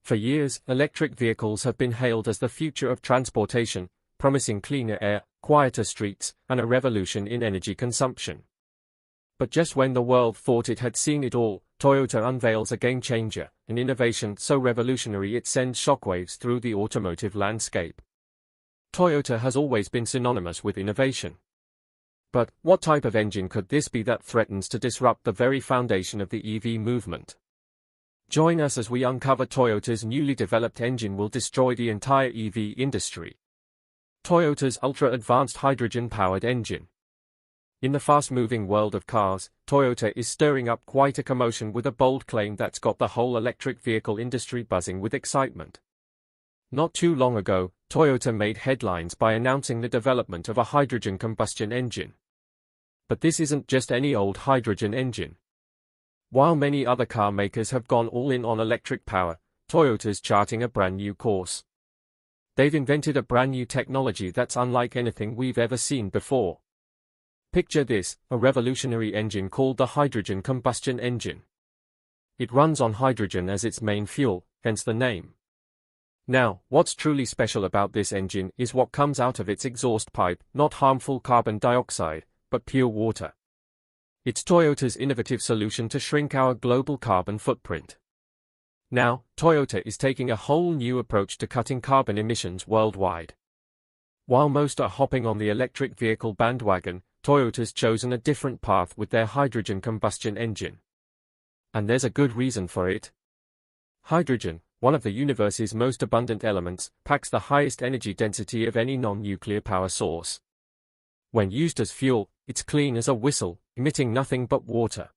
For years, electric vehicles have been hailed as the future of transportation, promising cleaner air, quieter streets, and a revolution in energy consumption. But just when the world thought it had seen it all, Toyota unveils a game-changer, an innovation so revolutionary it sends shockwaves through the automotive landscape. Toyota has always been synonymous with innovation. But what type of engine could this be that threatens to disrupt the very foundation of the EV movement? Join us as we uncover Toyota's newly developed engine will destroy the entire EV industry. Toyota's ultra-advanced hydrogen-powered engine. In the fast-moving world of cars, Toyota is stirring up quite a commotion with a bold claim that's got the whole electric vehicle industry buzzing with excitement. Not too long ago, Toyota made headlines by announcing the development of a hydrogen combustion engine. But this isn't just any old hydrogen engine. While many other car makers have gone all in on electric power, Toyota's charting a brand new course. They've invented a brand new technology that's unlike anything we've ever seen before. Picture this, a revolutionary engine called the hydrogen combustion engine. It runs on hydrogen as its main fuel, hence the name. Now, what's truly special about this engine is what comes out of its exhaust pipe, not harmful carbon dioxide, but pure water. It's Toyota's innovative solution to shrink our global carbon footprint. Now, Toyota is taking a whole new approach to cutting carbon emissions worldwide. While most are hopping on the electric vehicle bandwagon, Toyota's chosen a different path with their hydrogen combustion engine. And there's a good reason for it. Hydrogen, one of the universe's most abundant elements, packs the highest energy density of any non-nuclear power source. When used as fuel, it's clean as a whistle, emitting nothing but water.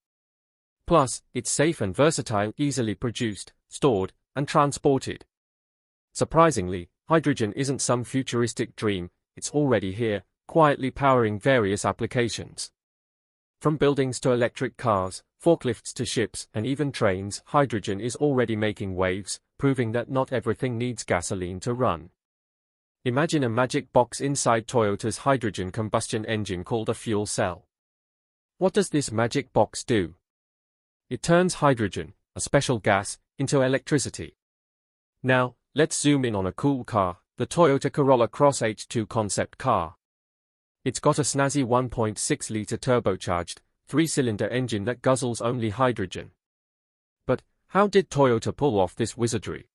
Plus, it's safe and versatile, easily produced, stored, and transported. Surprisingly, hydrogen isn't some futuristic dream, it's already here, quietly powering various applications. From buildings to electric cars, forklifts to ships, and even trains, hydrogen is already making waves, proving that not everything needs gasoline to run. Imagine a magic box inside Toyota's hydrogen combustion engine called a fuel cell. What does this magic box do? It turns hydrogen, a special gas, into electricity. Now, let's zoom in on a cool car, the Toyota Corolla Cross H2 concept car. It's got a snazzy 1.6-liter turbocharged, 3-cylinder engine that guzzles only hydrogen. But how did Toyota pull off this wizardry?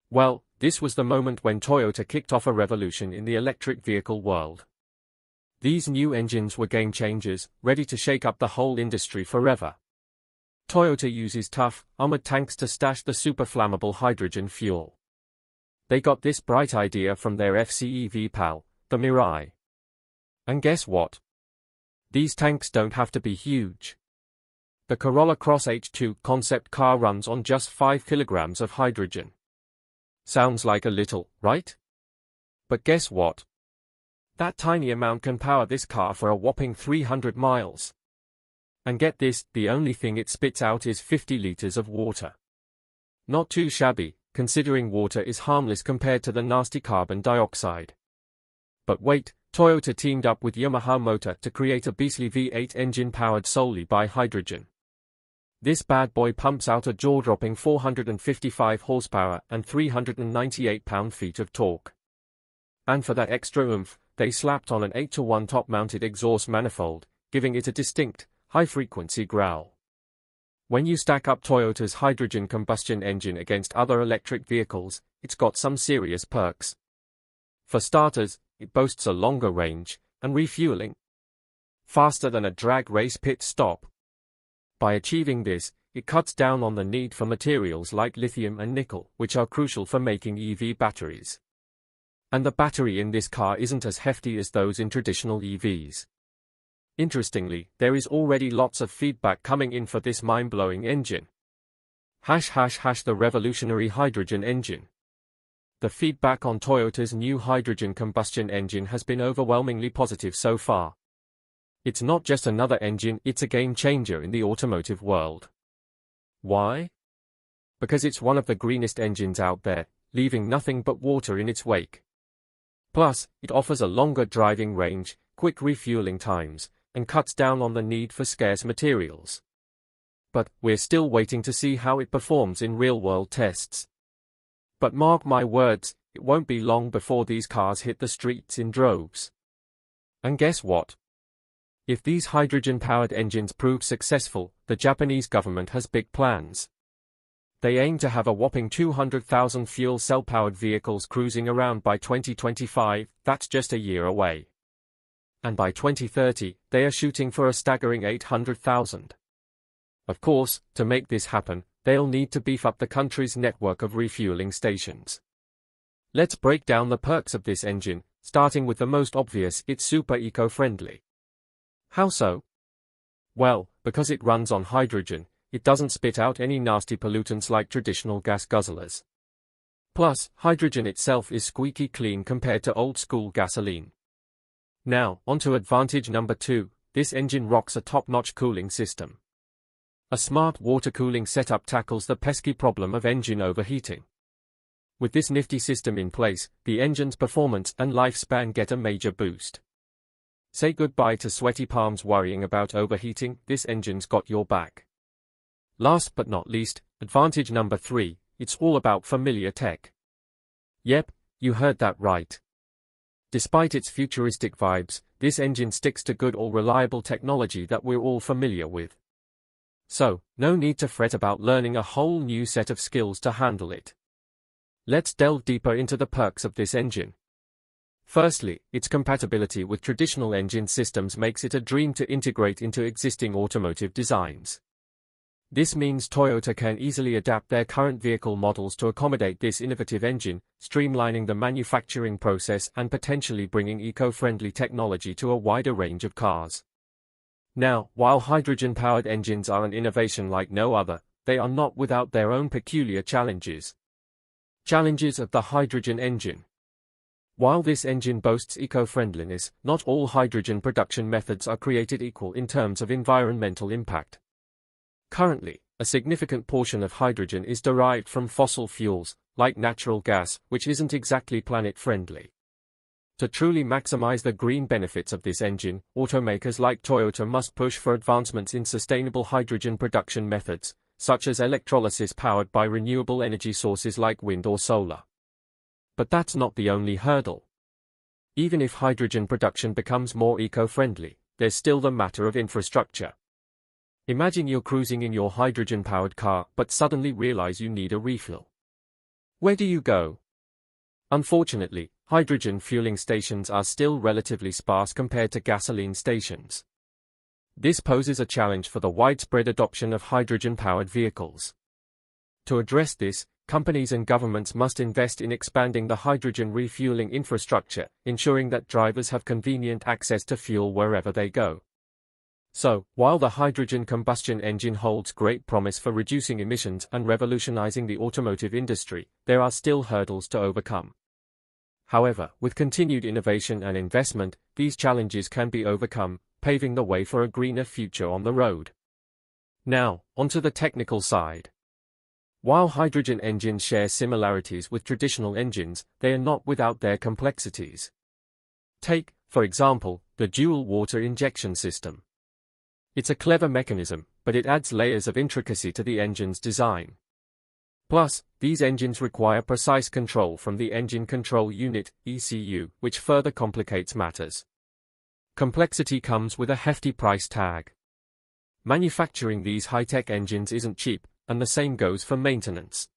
Well, this was the moment when Toyota kicked off a revolution in the electric vehicle world. These new engines were game changers, ready to shake up the whole industry forever. Toyota uses tough, armored tanks to stash the super flammable hydrogen fuel. They got this bright idea from their FCEV pal, the Mirai. And guess what? These tanks don't have to be huge. The Corolla Cross H2 concept car runs on just 5 kilograms of hydrogen. Sounds like a little, right? But guess what? That tiny amount can power this car for a whopping 300 miles. And get this, the only thing it spits out is 50 liters of water. Not too shabby, considering water is harmless compared to the nasty carbon dioxide. But wait, Toyota teamed up with Yamaha Motor to create a beastly V8 engine powered solely by hydrogen. This bad boy pumps out a jaw-dropping 455 horsepower and 398 pound-feet of torque. And for that extra oomph, they slapped on an 8-to-1 top-mounted exhaust manifold, giving it a distinct, high-frequency growl. When you stack up Toyota's hydrogen combustion engine against other electric vehicles, it's got some serious perks. For starters, it boasts a longer range, and refueling faster than a drag race pit stop. By achieving this, it cuts down on the need for materials like lithium and nickel, which are crucial for making EV batteries. And the battery in this car isn't as hefty as those in traditional EVs. Interestingly, there is already lots of feedback coming in for this mind-blowing engine. The revolutionary hydrogen engine. The feedback on Toyota's new hydrogen combustion engine has been overwhelmingly positive so far. It's not just another engine, it's a game changer in the automotive world. Why? Because it's one of the greenest engines out there, leaving nothing but water in its wake. Plus, it offers a longer driving range, quick refueling times, and cuts down on the need for scarce materials. But we're still waiting to see how it performs in real-world tests. But mark my words, it won't be long before these cars hit the streets in droves. And guess what? If these hydrogen-powered engines prove successful, the Japanese government has big plans. They aim to have a whopping 200,000 fuel cell-powered vehicles cruising around by 2025, that's just a year away. And by 2030, they are shooting for a staggering 800,000. Of course, to make this happen, they'll need to beef up the country's network of refueling stations. Let's break down the perks of this engine, starting with the most obvious: it's super eco-friendly. How so? Well, because it runs on hydrogen, it doesn't spit out any nasty pollutants like traditional gas guzzlers. Plus, hydrogen itself is squeaky clean compared to old-school gasoline. Now, onto advantage number 2, this engine rocks a top-notch cooling system. A smart water cooling setup tackles the pesky problem of engine overheating. With this nifty system in place, the engine's performance and lifespan get a major boost. Say goodbye to sweaty palms worrying about overheating, this engine's got your back. Last but not least, advantage number 3, it's all about familiar tech. Yep, you heard that right. Despite its futuristic vibes, this engine sticks to good or reliable technology that we're all familiar with. So, no need to fret about learning a whole new set of skills to handle it. Let's delve deeper into the perks of this engine. Firstly, its compatibility with traditional engine systems makes it a dream to integrate into existing automotive designs. This means Toyota can easily adapt their current vehicle models to accommodate this innovative engine, streamlining the manufacturing process and potentially bringing eco-friendly technology to a wider range of cars. Now, while hydrogen-powered engines are an innovation like no other, they are not without their own peculiar challenges. Challenges of the hydrogen engine. While this engine boasts eco-friendliness, not all hydrogen production methods are created equal in terms of environmental impact. Currently, a significant portion of hydrogen is derived from fossil fuels, like natural gas, which isn't exactly planet-friendly. To truly maximize the green benefits of this engine, automakers like Toyota must push for advancements in sustainable hydrogen production methods, such as electrolysis powered by renewable energy sources like wind or solar. But that's not the only hurdle. Even if hydrogen production becomes more eco-friendly, there's still the matter of infrastructure. Imagine you're cruising in your hydrogen-powered car but suddenly realize you need a refill. Where do you go? Unfortunately, hydrogen fueling stations are still relatively sparse compared to gasoline stations. This poses a challenge for the widespread adoption of hydrogen-powered vehicles. To address this, companies and governments must invest in expanding the hydrogen refueling infrastructure, ensuring that drivers have convenient access to fuel wherever they go. So, while the hydrogen combustion engine holds great promise for reducing emissions and revolutionizing the automotive industry, there are still hurdles to overcome. However, with continued innovation and investment, these challenges can be overcome, paving the way for a greener future on the road. Now, onto the technical side. While hydrogen engines share similarities with traditional engines, they are not without their complexities. Take, for example, the dual water injection system. It's a clever mechanism, but it adds layers of intricacy to the engine's design. Plus, these engines require precise control from the Engine Control Unit, ECU, which further complicates matters. Complexity comes with a hefty price tag. Manufacturing these high-tech engines isn't cheap, and the same goes for maintenance.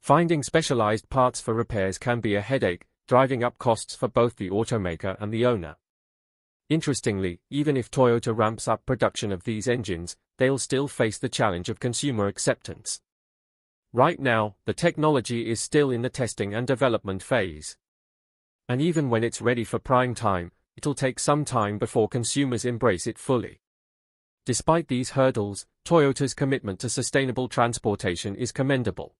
Finding specialized parts for repairs can be a headache, driving up costs for both the automaker and the owner. Interestingly, even if Toyota ramps up production of these engines, they'll still face the challenge of consumer acceptance. Right now, the technology is still in the testing and development phase. And even when it's ready for prime time, it'll take some time before consumers embrace it fully. Despite these hurdles, Toyota's commitment to sustainable transportation is commendable.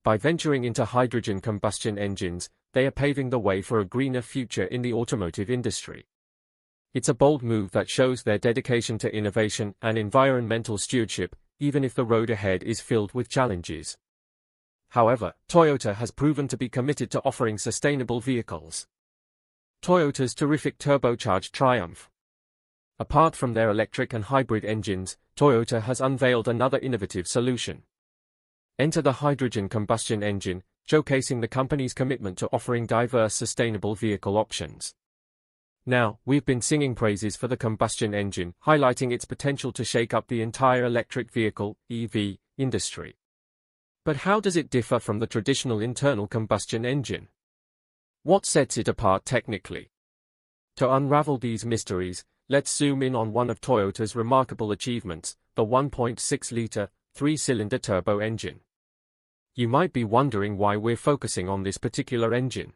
By venturing into hydrogen combustion engines, they are paving the way for a greener future in the automotive industry. It's a bold move that shows their dedication to innovation and environmental stewardship, even if the road ahead is filled with challenges. However, Toyota has proven to be committed to offering sustainable vehicles. Toyota's terrific turbocharged Triumph. Apart from their electric and hybrid engines, Toyota has unveiled another innovative solution. Enter the hydrogen combustion engine, showcasing the company's commitment to offering diverse sustainable vehicle options. Now, we've been singing praises for the combustion engine, highlighting its potential to shake up the entire electric vehicle (EV) industry. But how does it differ from the traditional internal combustion engine? What sets it apart technically? To unravel these mysteries, let's zoom in on one of Toyota's remarkable achievements, the 1.6-liter, 3-cylinder turbo engine. You might be wondering why we're focusing on this particular engine.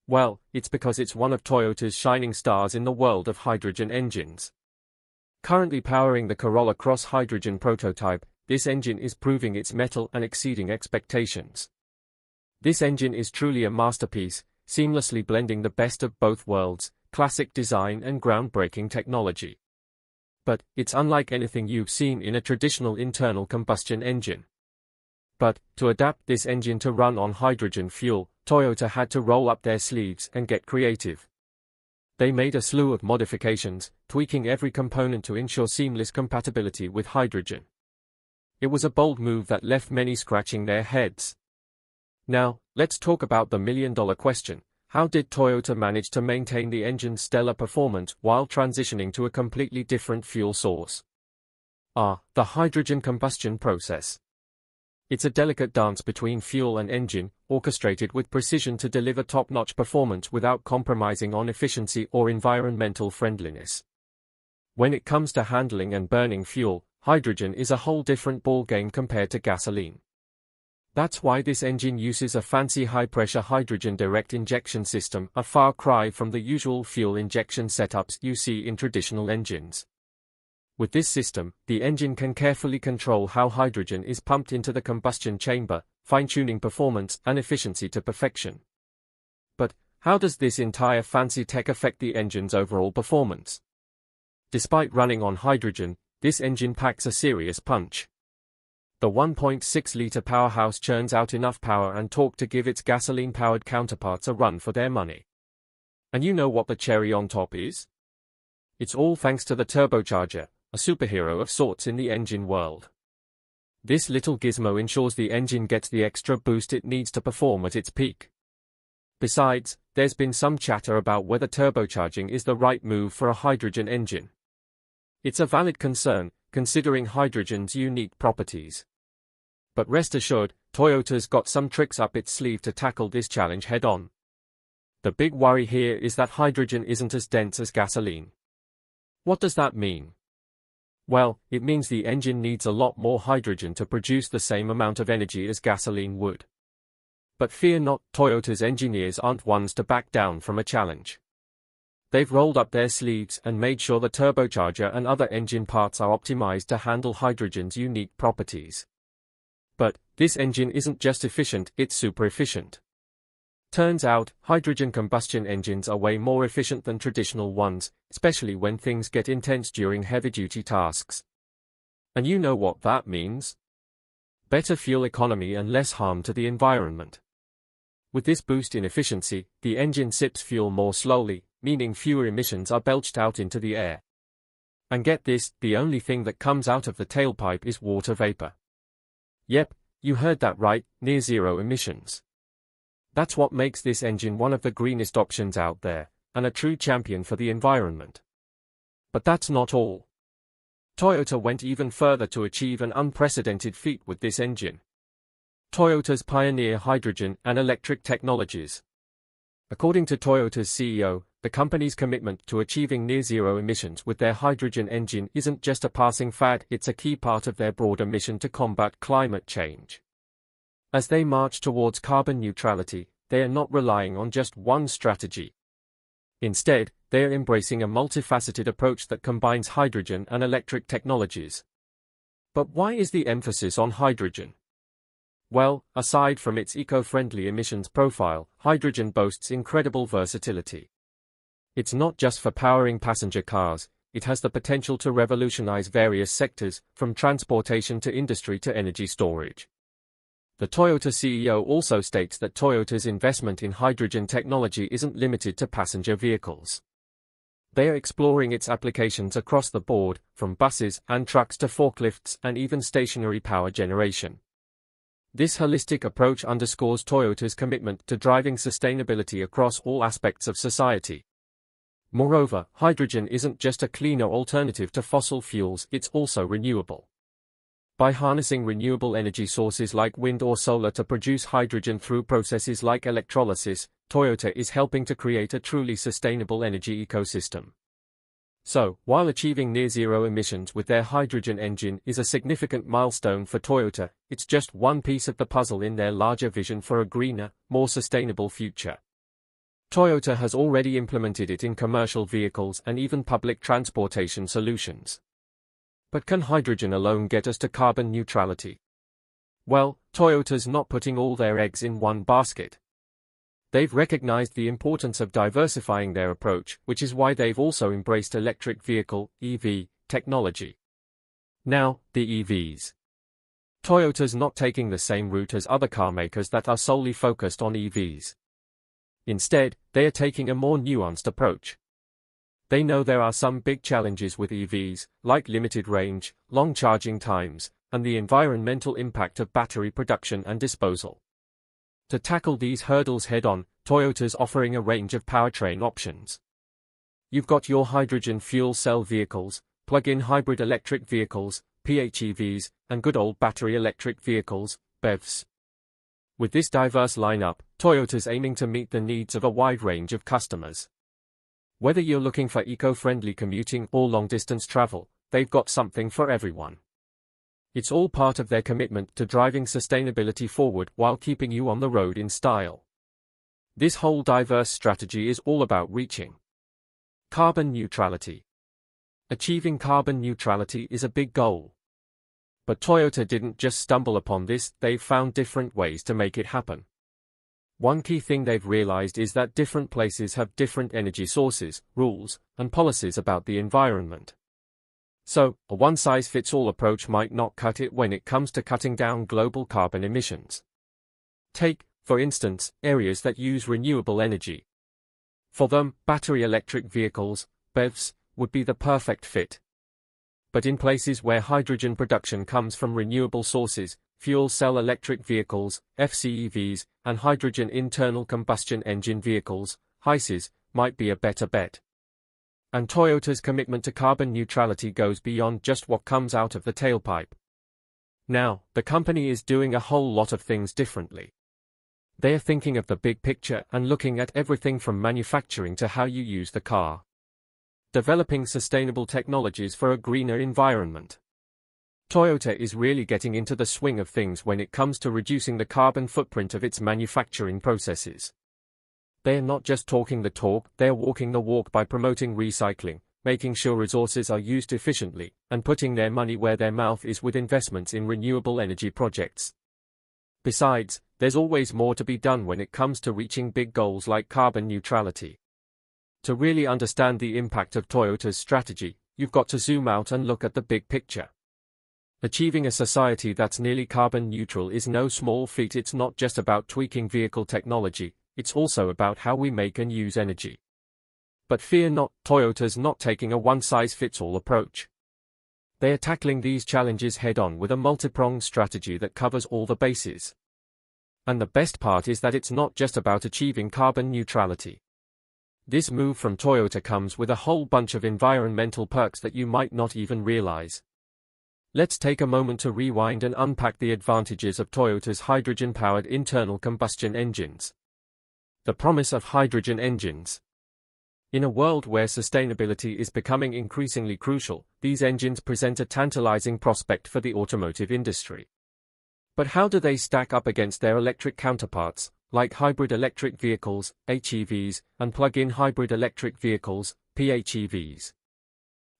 Well, it's because it's one of Toyota's shining stars in the world of hydrogen engines. Currently powering the Corolla Cross hydrogen prototype, this engine is proving its mettle and exceeding expectations. This engine is truly a masterpiece, seamlessly blending the best of both worlds, classic design and groundbreaking technology. But it's unlike anything you've seen in a traditional internal combustion engine. But, to adapt this engine to run on hydrogen fuel, Toyota had to roll up their sleeves and get creative. They made a slew of modifications, tweaking every component to ensure seamless compatibility with hydrogen. It was a bold move that left many scratching their heads. Now, let's talk about the million-dollar question. How did Toyota manage to maintain the engine's stellar performance while transitioning to a completely different fuel source? The hydrogen combustion process. It's a delicate dance between fuel and engine, orchestrated with precision to deliver top-notch performance without compromising on efficiency or environmental friendliness. When it comes to handling and burning fuel, hydrogen is a whole different ballgame compared to gasoline. That's why this engine uses a fancy high-pressure hydrogen direct injection system, a far cry from the usual fuel injection setups you see in traditional engines. With this system, the engine can carefully control how hydrogen is pumped into the combustion chamber, fine-tuning performance and efficiency to perfection. But, how does this entire fancy tech affect the engine's overall performance? Despite running on hydrogen, this engine packs a serious punch. The 1.6-liter powerhouse churns out enough power and torque to give its gasoline-powered counterparts a run for their money. And you know what the cherry on top is? It's all thanks to the turbocharger, a superhero of sorts in the engine world. This little gizmo ensures the engine gets the extra boost it needs to perform at its peak. Besides, there's been some chatter about whether turbocharging is the right move for a hydrogen engine. It's a valid concern, considering hydrogen's unique properties. But rest assured, Toyota's got some tricks up its sleeve to tackle this challenge head-on. The big worry here is that hydrogen isn't as dense as gasoline. What does that mean? Well, it means the engine needs a lot more hydrogen to produce the same amount of energy as gasoline would. But fear not, Toyota's engineers aren't ones to back down from a challenge. They've rolled up their sleeves and made sure the turbocharger and other engine parts are optimized to handle hydrogen's unique properties. But, this engine isn't just efficient, it's super efficient. Turns out, hydrogen combustion engines are way more efficient than traditional ones, especially when things get intense during heavy-duty tasks. And you know what that means? Better fuel economy and less harm to the environment. With this boost in efficiency, the engine sips fuel more slowly, meaning fewer emissions are belched out into the air. And get this, the only thing that comes out of the tailpipe is water vapor. Yep, you heard that right, near zero emissions. That's what makes this engine one of the greenest options out there, and a true champion for the environment. But that's not all. Toyota went even further to achieve an unprecedented feat with this engine. Toyota's pioneer hydrogen and electric technologies. According to Toyota's CEO, the company's commitment to achieving near-zero emissions with their hydrogen engine isn't just a passing fad, it's a key part of their broader mission to combat climate change. As they march towards carbon neutrality, they are not relying on just one strategy. Instead, they are embracing a multifaceted approach that combines hydrogen and electric technologies. But why is the emphasis on hydrogen? Well, aside from its eco-friendly emissions profile, hydrogen boasts incredible versatility. It's not just for powering passenger cars, it has the potential to revolutionize various sectors, from transportation to industry to energy storage. The Toyota CEO also states that Toyota's investment in hydrogen technology isn't limited to passenger vehicles. They are exploring its applications across the board, from buses and trucks to forklifts and even stationary power generation. This holistic approach underscores Toyota's commitment to driving sustainability across all aspects of society. Moreover, hydrogen isn't just a cleaner alternative to fossil fuels, it's also renewable. By harnessing renewable energy sources like wind or solar to produce hydrogen through processes like electrolysis, Toyota is helping to create a truly sustainable energy ecosystem. So, while achieving near-zero emissions with their hydrogen engine is a significant milestone for Toyota, it's just one piece of the puzzle in their larger vision for a greener, more sustainable future. Toyota has already implemented it in commercial vehicles and even public transportation solutions. But can hydrogen alone get us to carbon neutrality? Well, Toyota's not putting all their eggs in one basket. They've recognized the importance of diversifying their approach, which is why they've also embraced electric vehicle (EV) technology. Now, the EVs. Toyota's not taking the same route as other car makers that are solely focused on EVs. Instead, they are taking a more nuanced approach. They know there are some big challenges with EVs, like limited range, long charging times, and the environmental impact of battery production and disposal. To tackle these hurdles head-on, Toyota's offering a range of powertrain options. You've got your hydrogen fuel cell vehicles, plug-in hybrid electric vehicles, PHEVs, and good old battery electric vehicles, BEVs. With this diverse lineup, Toyota's aiming to meet the needs of a wide range of customers. Whether you're looking for eco-friendly commuting or long-distance travel, they've got something for everyone. It's all part of their commitment to driving sustainability forward while keeping you on the road in style. This whole diverse strategy is all about reaching carbon neutrality. Achieving carbon neutrality is a big goal. But Toyota didn't just stumble upon this, they've found different ways to make it happen. One key thing they've realized is that different places have different energy sources, rules, and policies about the environment. So, a one-size-fits-all approach might not cut it when it comes to cutting down global carbon emissions. Take, for instance, areas that use renewable energy. For them, battery electric vehicles, BEVs, would be the perfect fit. But in places where hydrogen production comes from renewable sources, fuel cell electric vehicles, FCEVs, and hydrogen internal combustion engine vehicles, HYCEs, might be a better bet. And Toyota's commitment to carbon neutrality goes beyond just what comes out of the tailpipe. Now, the company is doing a whole lot of things differently. They are thinking of the big picture and looking at everything from manufacturing to how you use the car. Developing sustainable technologies for a greener environment. Toyota is really getting into the swing of things when it comes to reducing the carbon footprint of its manufacturing processes. They are not just talking the talk, they are walking the walk by promoting recycling, making sure resources are used efficiently, and putting their money where their mouth is with investments in renewable energy projects. Besides, there's always more to be done when it comes to reaching big goals like carbon neutrality. To really understand the impact of Toyota's strategy, you've got to zoom out and look at the big picture. Achieving a society that's nearly carbon neutral is no small feat. It's not just about tweaking vehicle technology, it's also about how we make and use energy. But fear not, Toyota's not taking a one-size-fits-all approach. They are tackling these challenges head-on with a multi-pronged strategy that covers all the bases. And the best part is that it's not just about achieving carbon neutrality. This move from Toyota comes with a whole bunch of environmental perks that you might not even realize. Let's take a moment to rewind and unpack the advantages of Toyota's hydrogen-powered internal combustion engines. The promise of hydrogen engines. In a world where sustainability is becoming increasingly crucial, these engines present a tantalizing prospect for the automotive industry. But how do they stack up against their electric counterparts, like hybrid electric vehicles, HEVs, and plug-in hybrid electric vehicles, PHEVs?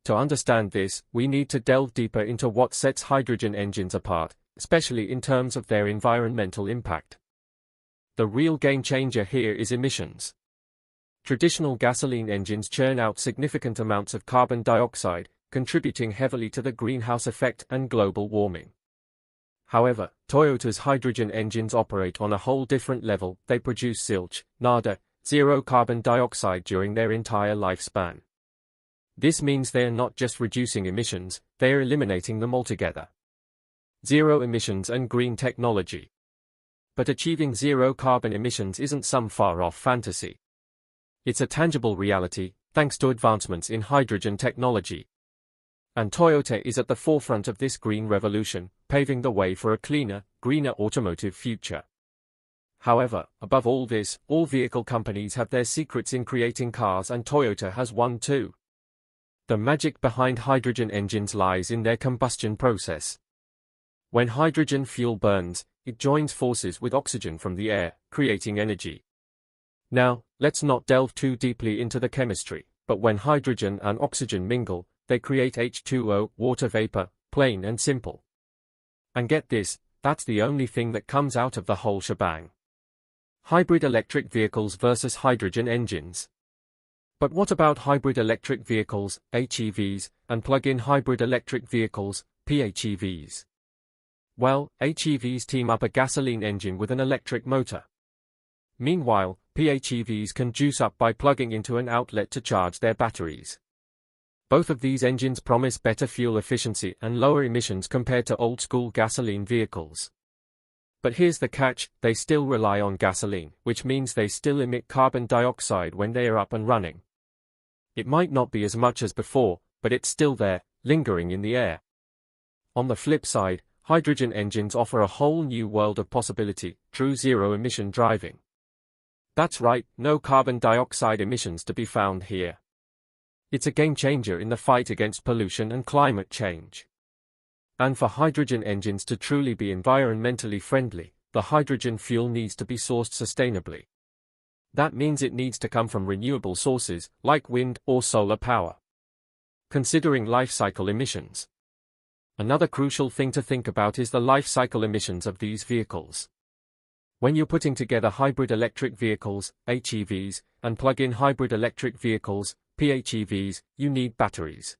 To understand this, we need to delve deeper into what sets hydrogen engines apart, especially in terms of their environmental impact. The real game changer here is emissions. Traditional gasoline engines churn out significant amounts of carbon dioxide, contributing heavily to the greenhouse effect and global warming. However, Toyota's hydrogen engines operate on a whole different level. They produce zilch, nada, zero carbon dioxide during their entire lifespan. This means they are not just reducing emissions, they are eliminating them altogether. Zero emissions and green technology. But achieving zero carbon emissions isn't some far-off fantasy. It's a tangible reality, thanks to advancements in hydrogen technology. And Toyota is at the forefront of this green revolution, paving the way for a cleaner, greener automotive future. However, above all this, all vehicle companies have their secrets in creating cars, and Toyota has one too. The magic behind hydrogen engines lies in their combustion process. When hydrogen fuel burns, it joins forces with oxygen from the air, creating energy. Now, let's not delve too deeply into the chemistry, but when hydrogen and oxygen mingle, they create H2O, water vapor, plain and simple. And get this, that's the only thing that comes out of the whole shebang. Hybrid electric vehicles versus hydrogen engines. But what about hybrid electric vehicles, HEVs, and plug-in hybrid electric vehicles, PHEVs? Well, HEVs team up a gasoline engine with an electric motor. Meanwhile, PHEVs can juice up by plugging into an outlet to charge their batteries. Both of these engines promise better fuel efficiency and lower emissions compared to old-school gasoline vehicles. But here's the catch, they still rely on gasoline, which means they still emit carbon dioxide when they are up and running. It might not be as much as before, but it's still there, lingering in the air. On the flip side, hydrogen engines offer a whole new world of possibility, true zero-emission driving. That's right, no carbon dioxide emissions to be found here. It's a game-changer in the fight against pollution and climate change. And for hydrogen engines to truly be environmentally friendly, the hydrogen fuel needs to be sourced sustainably. That means it needs to come from renewable sources, like wind or solar power. Considering life cycle emissions. Another crucial thing to think about is the life cycle emissions of these vehicles. When you're putting together hybrid electric vehicles, HEVs, and plug-in hybrid electric vehicles, PHEVs, you need batteries.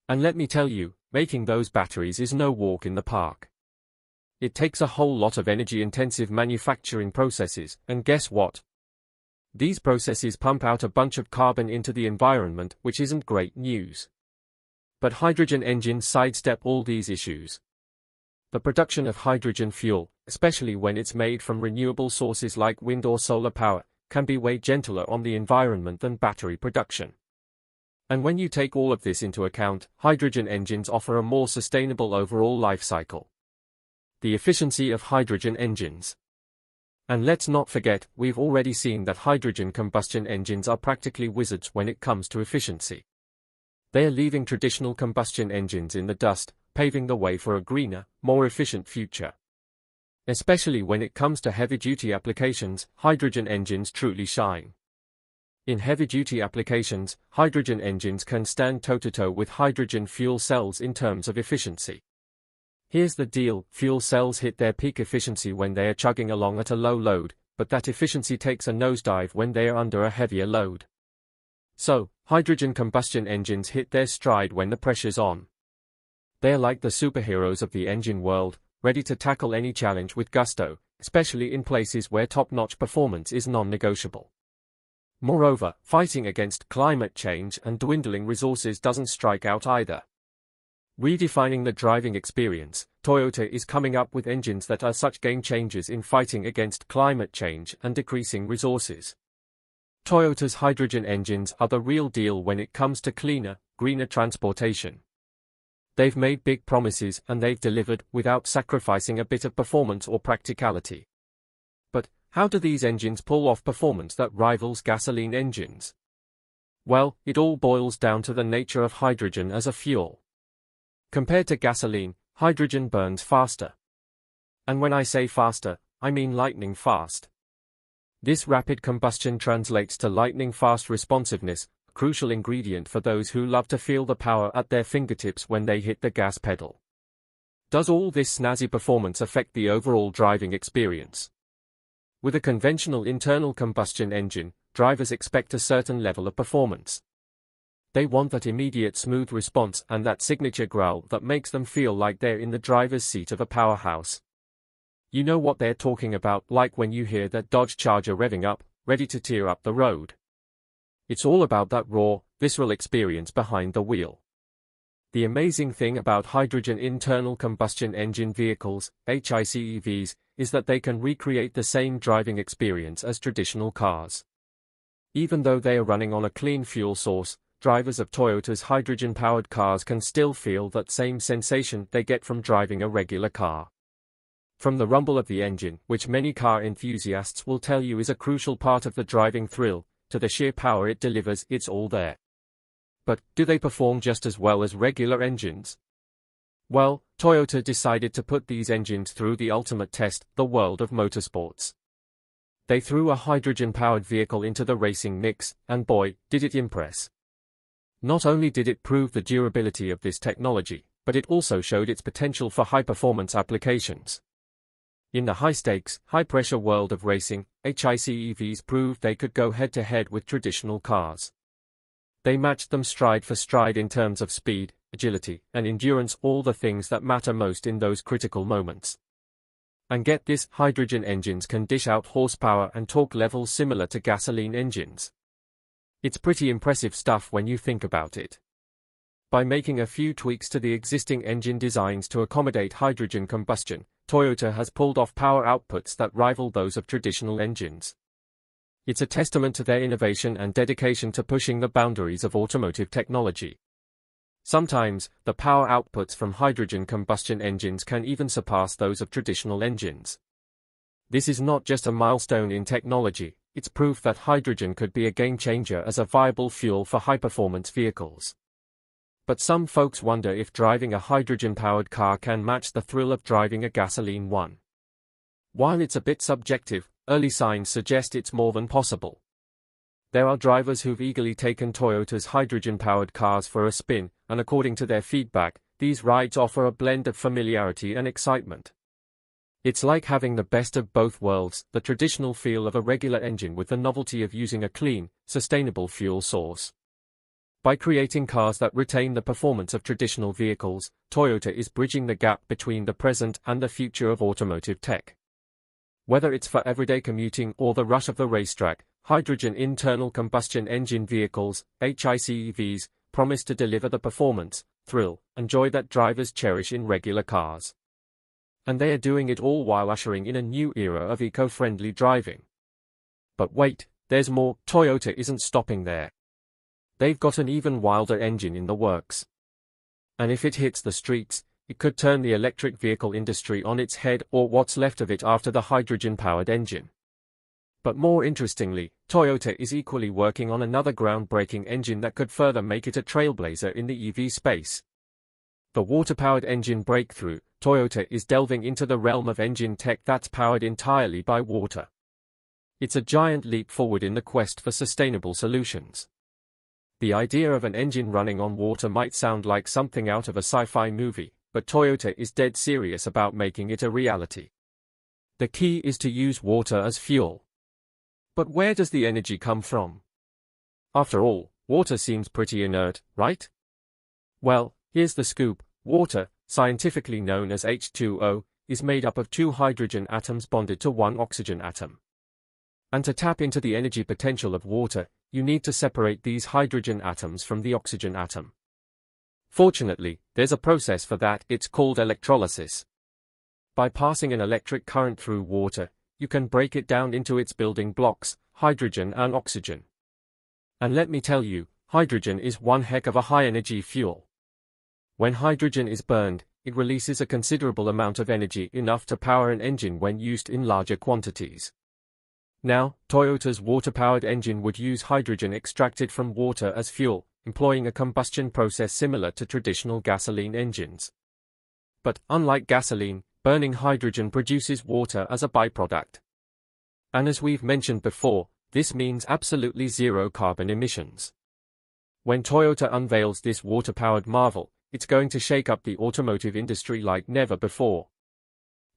And let me tell you, making those batteries is no walk in the park. It takes a whole lot of energy-intensive manufacturing processes, and guess what? These processes pump out a bunch of carbon into the environment, which isn't great news. But hydrogen engines sidestep all these issues. The production of hydrogen fuel, especially when it's made from renewable sources like wind or solar power, can be way gentler on the environment than battery production. And when you take all of this into account, hydrogen engines offer a more sustainable overall life cycle. The efficiency of hydrogen engines. And let's not forget, we've already seen that hydrogen combustion engines are practically wizards when it comes to efficiency. They are leaving traditional combustion engines in the dust, paving the way for a greener, more efficient future. Especially when it comes to heavy-duty applications, hydrogen engines truly shine. In heavy-duty applications, hydrogen engines can stand toe-to-toe with hydrogen fuel cells in terms of efficiency. Here's the deal, fuel cells hit their peak efficiency when they are chugging along at a low load, but that efficiency takes a nosedive when they are under a heavier load. So, hydrogen combustion engines hit their stride when the pressure's on. They're like the superheroes of the engine world, ready to tackle any challenge with gusto, especially in places where top-notch performance is non-negotiable. Moreover, fighting against climate change and dwindling resources doesn't strike out either. Redefining the driving experience, Toyota is coming up with engines that are such game changers in fighting against climate change and decreasing resources. Toyota's hydrogen engines are the real deal when it comes to cleaner, greener transportation. They've made big promises and they've delivered without sacrificing a bit of performance or practicality. But how do these engines pull off performance that rivals gasoline engines? Well, it all boils down to the nature of hydrogen as a fuel. Compared to gasoline, hydrogen burns faster. And when I say faster, I mean lightning fast. This rapid combustion translates to lightning-fast responsiveness, a crucial ingredient for those who love to feel the power at their fingertips when they hit the gas pedal. Does all this snazzy performance affect the overall driving experience? With a conventional internal combustion engine, drivers expect a certain level of performance. They want that immediate smooth response and that signature growl that makes them feel like they're in the driver's seat of a powerhouse. You know what they're talking about, like when you hear that Dodge Charger revving up, ready to tear up the road. It's all about that raw, visceral experience behind the wheel. The amazing thing about hydrogen internal combustion engine vehicles, HICEVs, is that they can recreate the same driving experience as traditional cars. Even though they are running on a clean fuel source, drivers of Toyota's hydrogen-powered cars can still feel that same sensation they get from driving a regular car. From the rumble of the engine, which many car enthusiasts will tell you is a crucial part of the driving thrill, to the sheer power it delivers, it's all there. But, do they perform just as well as regular engines? Well, Toyota decided to put these engines through the ultimate test, the world of motorsports. They threw a hydrogen-powered vehicle into the racing mix, and boy, did it impress. Not only did it prove the durability of this technology, but it also showed its potential for high-performance applications. In the high-stakes, high-pressure world of racing, HICEVs proved they could go head-to-head with traditional cars. They matched them stride for stride in terms of speed, agility, and endurance, all the things that matter most in those critical moments. And get this, hydrogen engines can dish out horsepower and torque levels similar to gasoline engines. It's pretty impressive stuff when you think about it. By making a few tweaks to the existing engine designs to accommodate hydrogen combustion, Toyota has pulled off power outputs that rival those of traditional engines. It's a testament to their innovation and dedication to pushing the boundaries of automotive technology. Sometimes, the power outputs from hydrogen combustion engines can even surpass those of traditional engines. This is not just a milestone in technology, it's proof that hydrogen could be a game-changer as a viable fuel for high-performance vehicles. But some folks wonder if driving a hydrogen-powered car can match the thrill of driving a gasoline one. While it's a bit subjective, early signs suggest it's more than possible. There are drivers who've eagerly taken Toyota's hydrogen-powered cars for a spin, and according to their feedback, these rides offer a blend of familiarity and excitement. It's like having the best of both worlds, the traditional feel of a regular engine with the novelty of using a clean, sustainable fuel source. By creating cars that retain the performance of traditional vehicles, Toyota is bridging the gap between the present and the future of automotive tech. Whether it's for everyday commuting or the rush of the racetrack, hydrogen internal combustion engine vehicles, HICEVs, promise to deliver the performance, thrill, and joy that drivers cherish in regular cars. And they are doing it all while ushering in a new era of eco-friendly driving. But wait, there's more. Toyota isn't stopping there. They've got an even wilder engine in the works. And if it hits the streets, it could turn the electric vehicle industry on its head, or what's left of it after the hydrogen-powered engine. But more interestingly, Toyota is equally working on another groundbreaking engine that could further make it a trailblazer in the EV space. The water-powered engine breakthrough. Toyota is delving into the realm of engine tech that's powered entirely by water. It's a giant leap forward in the quest for sustainable solutions. The idea of an engine running on water might sound like something out of a sci-fi movie, but Toyota is dead serious about making it a reality. The key is to use water as fuel. But where does the energy come from? After all, water seems pretty inert, right? Well, here's the scoop. Water, scientifically known as H2O, is made up of two hydrogen atoms bonded to one oxygen atom. And to tap into the energy potential of water, you need to separate these hydrogen atoms from the oxygen atom. Fortunately, there's a process for that. It's called electrolysis. By passing an electric current through water, you can break it down into its building blocks, hydrogen and oxygen. And let me tell you, hydrogen is one heck of a high-energy fuel. When hydrogen is burned, it releases a considerable amount of energy, enough to power an engine when used in larger quantities. Now, Toyota's water-powered engine would use hydrogen extracted from water as fuel, employing a combustion process similar to traditional gasoline engines. But, unlike gasoline, burning hydrogen produces water as a byproduct. And as we've mentioned before, this means absolutely zero carbon emissions. When Toyota unveils this water-powered marvel, it's going to shake up the automotive industry like never before.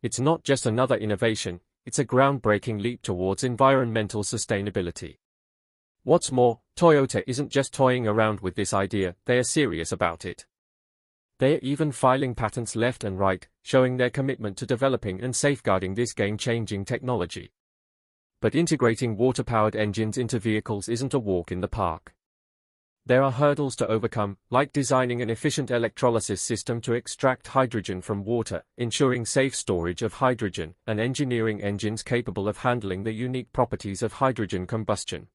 It's not just another innovation, it's a groundbreaking leap towards environmental sustainability. What's more, Toyota isn't just toying around with this idea, they are serious about it. They're even filing patents left and right, showing their commitment to developing and safeguarding this game-changing technology. But integrating water-powered engines into vehicles isn't a walk in the park. There are hurdles to overcome, like designing an efficient electrolysis system to extract hydrogen from water, ensuring safe storage of hydrogen, and engineering engines capable of handling the unique properties of hydrogen combustion.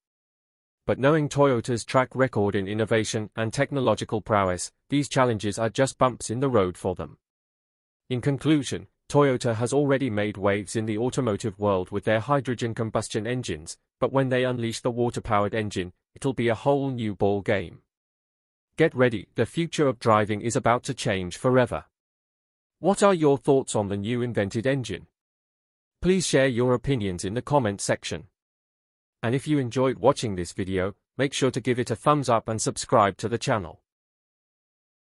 But knowing Toyota's track record in innovation and technological prowess, these challenges are just bumps in the road for them. In conclusion, Toyota has already made waves in the automotive world with their hydrogen combustion engines, but when they unleash the water-powered engine, it'll be a whole new ball game. Get ready, the future of driving is about to change forever. What are your thoughts on the new invented engine? Please share your opinions in the comment section. And if you enjoyed watching this video, make sure to give it a thumbs up and subscribe to the channel.